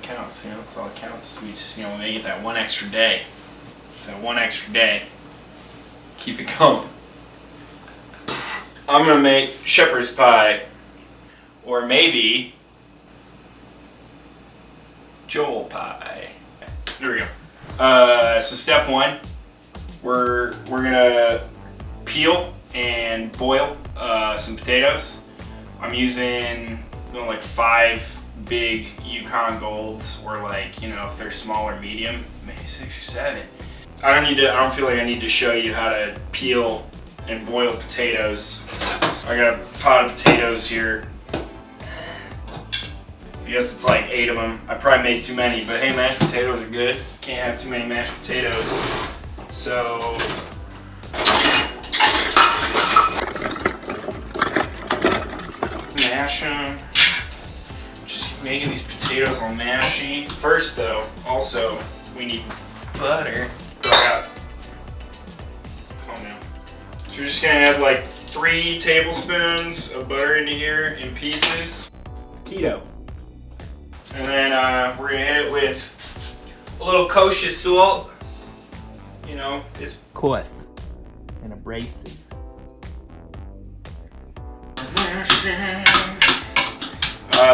counts, that's all that counts. We just, make it that one extra day. Just that one extra day. Keep it going. I'm gonna make shepherd's pie. Or maybe Joel pie. There we go. So step one, we're gonna peel and boil some potatoes. I'm using like 5 big Yukon Golds, or if they're small or medium, maybe 6 or 7. I don't feel like I need to show you how to peel and boil potatoes. So I got a pot of potatoes here. I guess it's like 8 of them. I probably made too many, but hey, mashed potatoes are good. Can't have too many mashed potatoes. So mash them. Just making these potatoes all mashy. First though, also, we need butter. Calm down. So we're just gonna add like 3 tablespoons of butter into here in pieces. It's keto. And then we're gonna hit it with a little kosher salt. It's coarse and abrasive.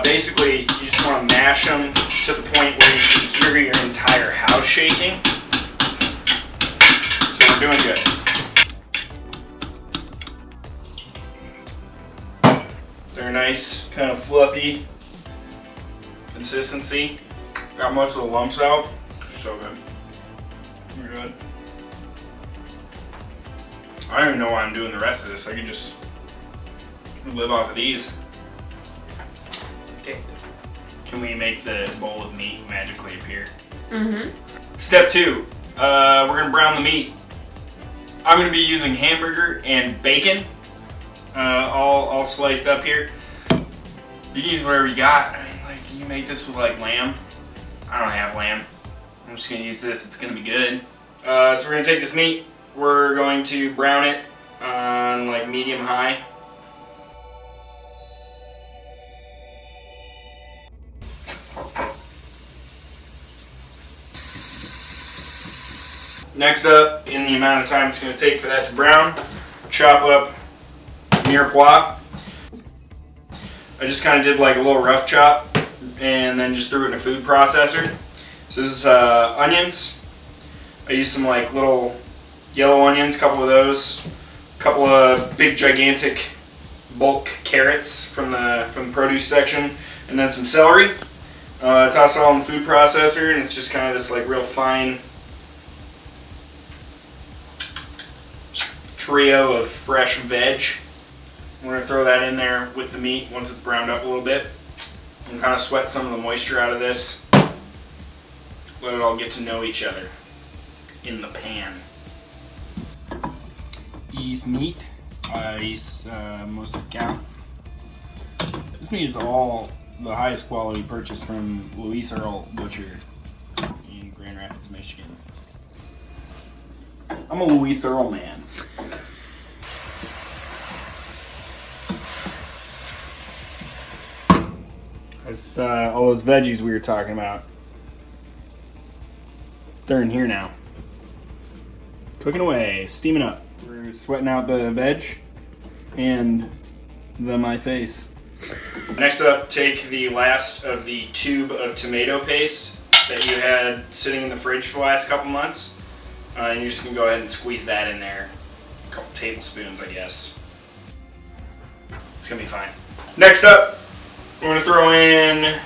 Basically, you just want to mash them to the point where you can hear your entire house shaking. So we're doing good. They're nice, kind of fluffy consistency. Got most of the lumps out. So good. We're good. I don't even know why I'm doing the rest of this. I could just live off of these. Okay. Can we make the bowl of meat magically appear? Mm-hmm. Step 2. We're gonna brown the meat. I'm gonna be using hamburger and bacon, all sliced up here. You can use whatever you got. I mean, you can make this with lamb. I don't have lamb. I'm just gonna use this. It's gonna be good. So we're gonna take this meat. We're going to brown it on medium high. Next up, in the amount of time it's going to take for that to brown, chop up mirepoix. I just kind of did a little rough chop and then just threw it in a food processor. So this is onions. I used some little yellow onions, a couple of those, a couple of big gigantic bulk carrots from the produce section, and then some celery. Tossed it all in the food processor, and it's just kind of this real fine trio of fresh veg. We're going to throw that in there with the meat once it's browned up a little bit and kind of sweat some of the moisture out of this. Let it all get to know each other in the pan. This meat is most of the cow. This meat is all the highest quality purchased from Louise Earl Butcher in Grand Rapids, Michigan. I'm a Louise Earl man. It's all those veggies we were talking about. They're in here now. Cooking away, steaming up. We're sweating out the veg and my face. Next up, take the last of the tube of tomato paste that you had sitting in the fridge for the last couple months. And you're just going to go ahead and squeeze that in there. A couple tablespoons, I guess. It's going to be fine. Next up, we're going to throw in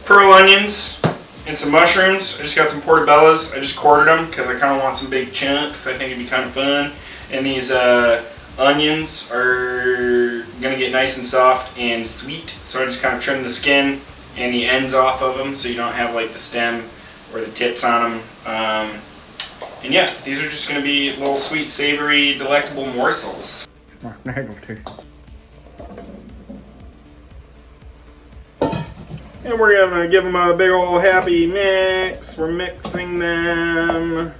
pearl onions and some mushrooms. I just got some portobellos. I just quartered them because I kind of want some big chunks. I think it'd be kind of fun. And these onions are going to get nice and soft and sweet. So I just kind of trim the skin and the ends off of them so you don't have the stem or the tips on them. And yeah, these are just going to be little sweet, savory, delectable morsels. And we're going to give them a big old happy mix. We're mixing them.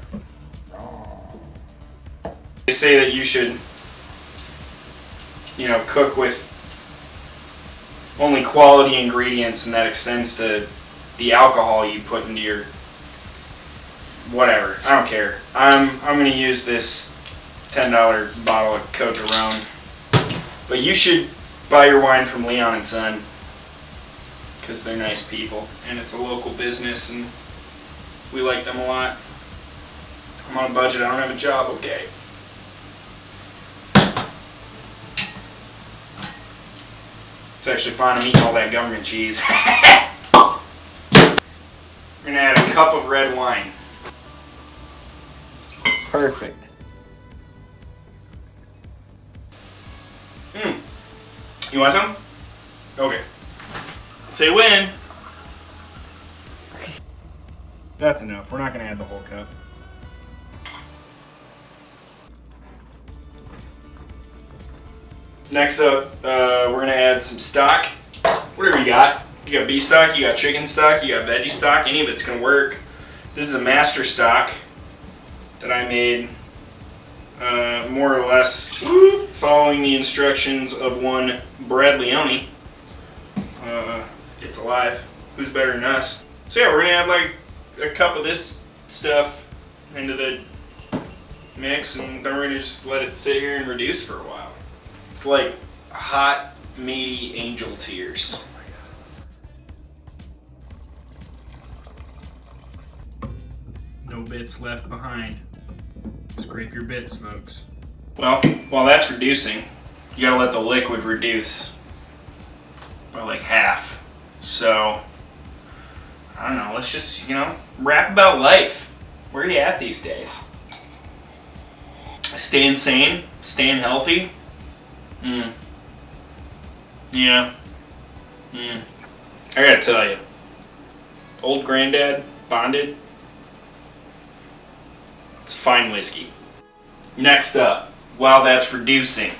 They say that you should, cook with only quality ingredients, and that extends to the alcohol you put into your whatever. I don't care. I'm gonna use this $10 bottle of Cote d'Aron. But you should buy your wine from Leon and Son, because they're nice people and it's a local business and we like them a lot. I'm on a budget. I don't have a job. Okay. It's actually fine. I'm eating all that government cheese. We're gonna add a cup of red wine. Perfect. You want some? Okay. Say when. That's enough. We're not gonna add the whole cup. Next up, we're gonna add some stock. Whatever you got. You got beef stock, you got chicken stock, you got veggie stock. Any of it's gonna work. This is a master stock that I made more or less following the instructions of one Brad Leone. It's alive. Who's better than us? So yeah, we're gonna add like a cup of this stuff into the mix, and then we're gonna just let it sit here and reduce for a while. It's like hot, meaty angel tears. No bits left behind. Scrape your bits, folks. Well, while that's reducing, you gotta let the liquid reduce by like half. So, I don't know, let's just, rap about life. Where are you at these days? Staying sane? Staying healthy? Yeah. I gotta tell you, old granddad, bonded, it's a fine whiskey. Next up, while that's reducing,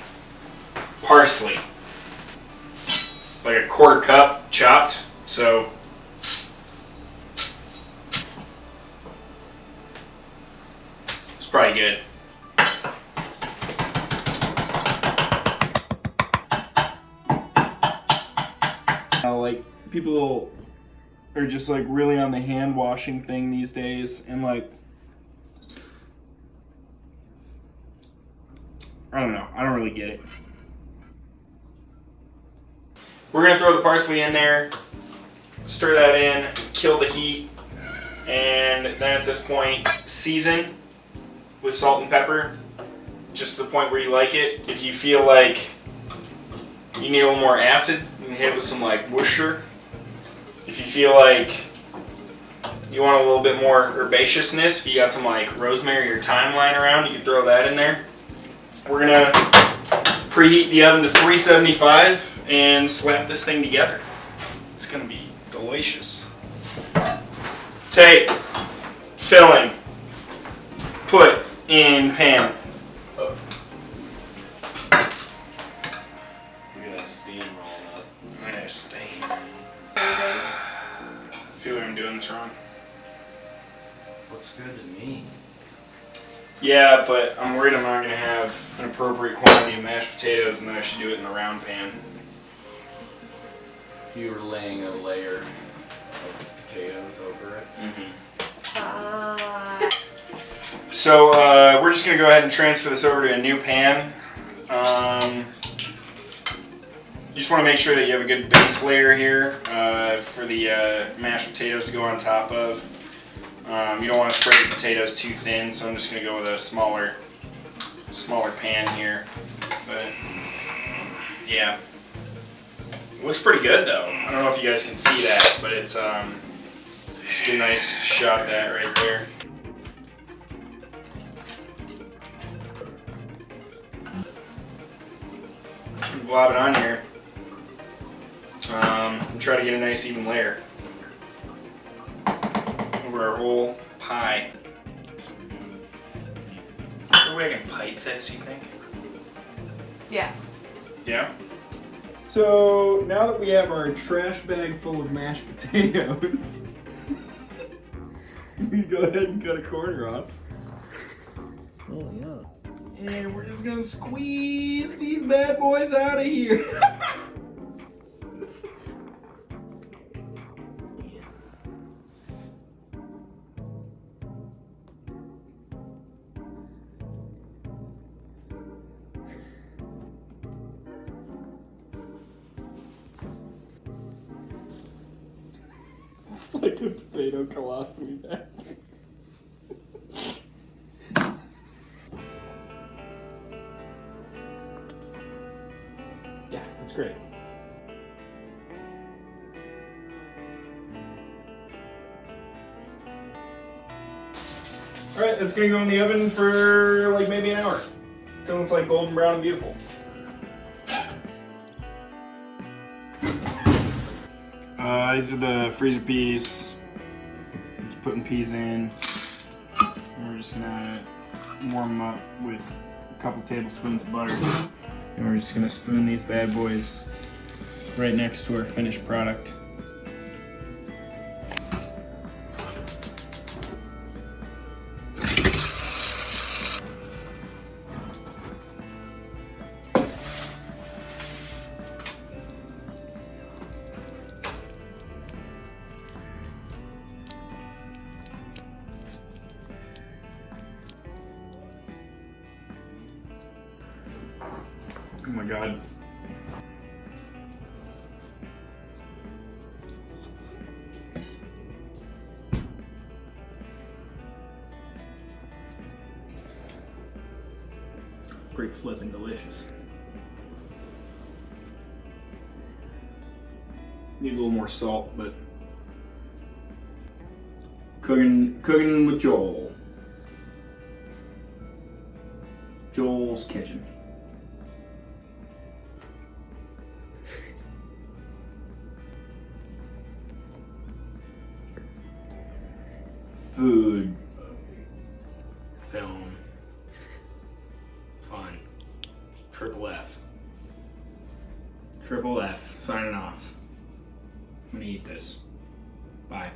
parsley. Like a quarter cup chopped, so it's probably good. Like people are just like really on the hand washing thing these days, and like I don't know, I don't really get it. We're gonna throw the parsley in there, stir that in, kill the heat, and then at this point season with salt and pepper, just to the point where you like it. If you feel like you need a little more acid, you can hit it with some like Worcestershire. If you feel like you want a little bit more herbaceousness, if you got some like rosemary or thyme lying around, you can throw that in there. We're gonna preheat the oven to 375 and slap this thing together. It's gonna be delicious. Take, filling, put in pan. Look at that steam rolling up. Nice steam. I feel like I'm doing this wrong. Looks good to me. Yeah, but I'm worried I'm not going to have an appropriate quantity of mashed potatoes, and then I should do it in the round pan. You were laying a layer of potatoes over it. So we're just going to go ahead and transfer this over to a new pan. You just want to make sure that you have a good base layer here for the mashed potatoes to go on top of. You don't want to spread the potatoes too thin, so I'm just going to go with a smaller pan here. But yeah, it looks pretty good though. I don't know if you guys can see that, but it's just a nice shot of that right there. Just glob it on here and try to get a nice even layer over our whole pie. Is there a way I can pipe this, you think? Yeah. Yeah? So now that we have our trash bag full of mashed potatoes, we can go ahead and cut a corner off. Oh yeah. And we're just gonna squeeze these bad boys out of here. It's like a potato colostomy bag. Yeah, that's great. Alright, that's gonna go in the oven for like maybe an hour. Until it's like golden brown and beautiful. These are the freezer peas. Just putting peas in. And we're just gonna warm them up with a couple tablespoons of butter. And we're just gonna spoon these bad boys right next to our finished product. Oh my god. Pretty flippin' delicious. Needs a little more salt, but cooking with Joel. Joel's Kitchen. Food, film, fun, triple F. Triple F, signing off. I'm gonna eat this. Bye.